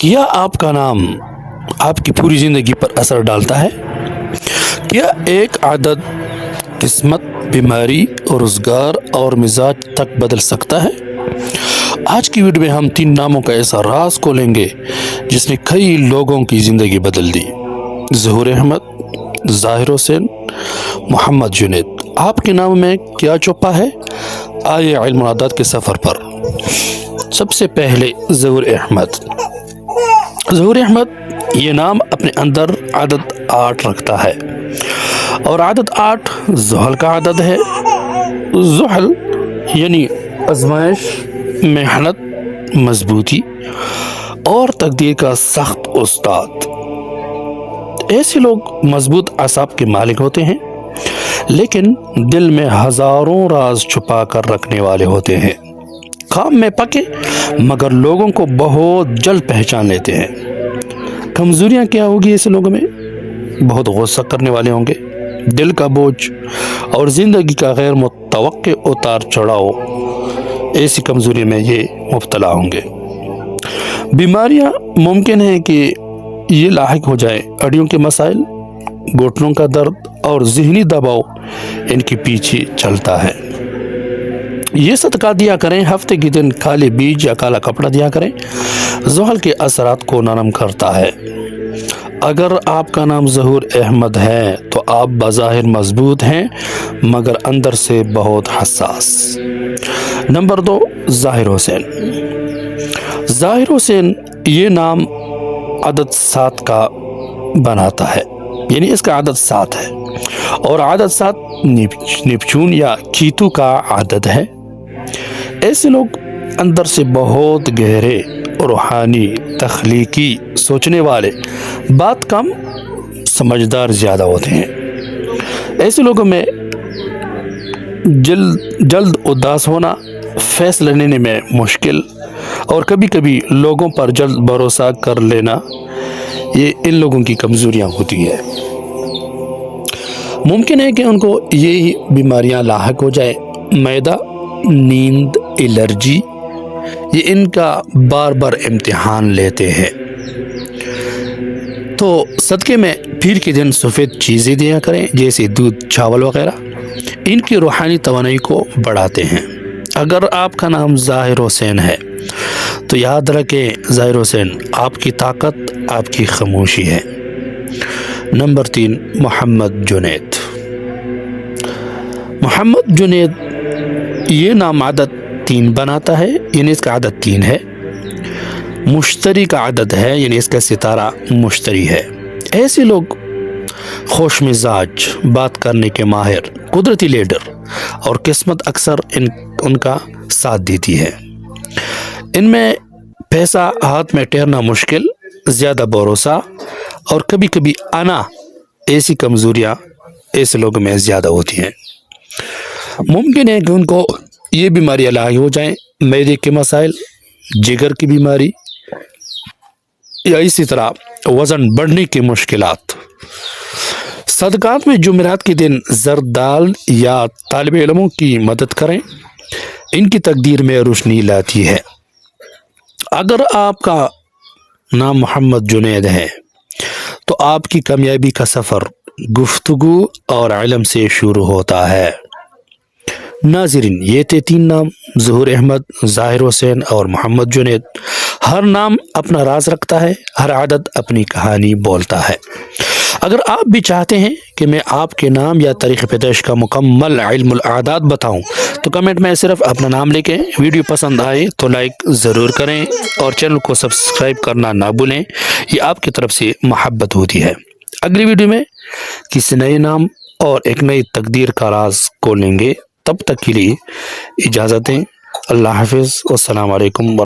کیا آپ کا نام آپ کی پوری زندگی پر اثر ڈالتا ہے؟ کیا ایک عادت قسمت، بیماری، روزگار اور مزاج تک بدل سکتا ہے؟ آج کی ویڈیو میں ہم 3 ناموں کا ایسا راز کھولیں گے جس نے کئی لوگوں کی زندگی بدل دی۔ ظہور احمد، ظاہر حسین، محمد جنید۔ آپ کے نام میں کیا چھپا ہے؟ آئیے علم و عادات کے سفر پر۔ سب سے پہلے ظہور احمد۔ ظہور احمد یہ نام اپنے اندر عدد 8 رکھتا ہے، اور عدد 8 زحل کا عدد ہے۔ زحل یعنی آزمائش، محنت، مضبوطی اور تقدیر کا سخت استاد۔ ایسے لوگ مضبوط اعصاب کے مالک ہوتے ہیں، لیکن دل میں ہزاروں راز چھپا کر رکھنے والے ہوتے ہیں۔ کام میں پکے مگر لوگوں کو بہت جلد پہچان لیتے ہیں۔ کمزوریاں کیا ہوگی ایسے لوگوں میں؟ بہت غصہ کرنے والے ہوں گے، دل کا بوجھ اور زندگی کا غیر متوقع اتار چڑھاؤ، ایسی کمزوری میں یہ مبتلا ہوں گے۔ بیماریاں ممکن ہے کہ یہ لاحق ہو جائیں۔ ہڈیوں کے مسائل، گھٹنوں کا درد اور ذہنی دباؤ ان کے پیچھے چلتا ہے۔ یہ صدقہ دیا کریں، ہفتے کے دن کالے بیج یا کالا کپڑا دیا کریں، زحل کے اثرات کو نرم کرتا ہے۔ اگر آپ کا نام ظہور احمد ہے تو آپ بظاہر مضبوط ہیں مگر اندر سے بہت حساس۔ نمبر 2، ظاہر حسین۔ ظاہر حسین یہ نام عدد 7 کا بناتا ہے، یعنی اس کا عدد 7 ہے، اور عدد 7 نیپچون یا کیتو کا عدد ہے۔ ایسے لوگ اندر سے بہت گہرے، روحانی، تخلیقی، سوچنے والے، بات کم، سمجھدار زیادہ ہوتے ہیں۔ ایسے لوگوں میں جلد اداس ہونا، فیصلہ لینے میں مشکل اور کبھی کبھی لوگوں پر جلد بھروسہ کر لینا، یہ ان لوگوں کی کمزوریاں ہوتی ہے۔ ممکن ہے کہ ان کو یہی بیماریاں لاحق ہو جائے۔ معدہ، نیند، الرجی، یہ ان کا بار بار امتحان لیتے ہیں۔ تو صدقے میں پیر کے دن سفید چیزیں دیا کریں، جیسے دودھ، چاول وغیرہ، ان کی روحانی توانائی کو بڑھاتے ہیں۔ اگر آپ کا نام ظاہر حسین ہے تو یاد رکھیں، ظاہر حسین آپ کی طاقت آپ کی خاموشی ہے۔ نمبر 3، محمد جنید۔ محمد جنید یہ نام عدد 3 بناتا ہے، یعنی اس کا عدد 3 ہے۔ مشتری کا عدد ہے، یعنی اس کا ستارہ مشتری ہے۔ ایسے لوگ خوش مزاج، بات کرنے کے ماہر، قدرتی لیڈر اور قسمت اکثر ان کا ساتھ دیتی ہے۔ ان میں پیسہ ہاتھ میں ٹھہرنا مشکل، زیادہ بھروسہ اور کبھی کبھی انا، ایسی کمزوریاں ایسے لوگوں میں زیادہ ہوتی ہیں۔ ممکن ہے کہ ان کو یہ بیماریاں لاحق ہو جائیں، معدے کے مسائل، جگر کی بیماری یا اسی طرح وزن بڑھنے کی مشکلات۔ صدقات میں جمعرات کے دن زرد دال یا طالب علموں کی مدد کریں، ان کی تقدیر میں روشنی لاتی ہے۔ اگر آپ کا نام محمد جنید ہے تو آپ کی کامیابی کا سفر گفتگو اور علم سے شروع ہوتا ہے۔ ناظرین، یہ تھے 3 نام، ظہور احمد، ظاہر حسین اور محمد جنید۔ ہر نام اپنا راز رکھتا ہے، ہر عدد اپنی کہانی بولتا ہے۔ اگر آپ بھی چاہتے ہیں کہ میں آپ کے نام یا تاریخ پیدائش کا مکمل علم العادات بتاؤں تو کمنٹ میں صرف اپنا نام لکھیں۔ ویڈیو پسند آئے تو لائک ضرور کریں اور چینل کو سبسکرائب کرنا نہ بھولیں، یہ آپ کی طرف سے محبت ہوتی ہے۔ اگلی ویڈیو میں کسی نئے نام اور ایک نئی تقدیر کا راز کھولیں گے۔ تب تک کے لیے اجازت دیں۔ اللہ حافظ، والسلام علیکم۔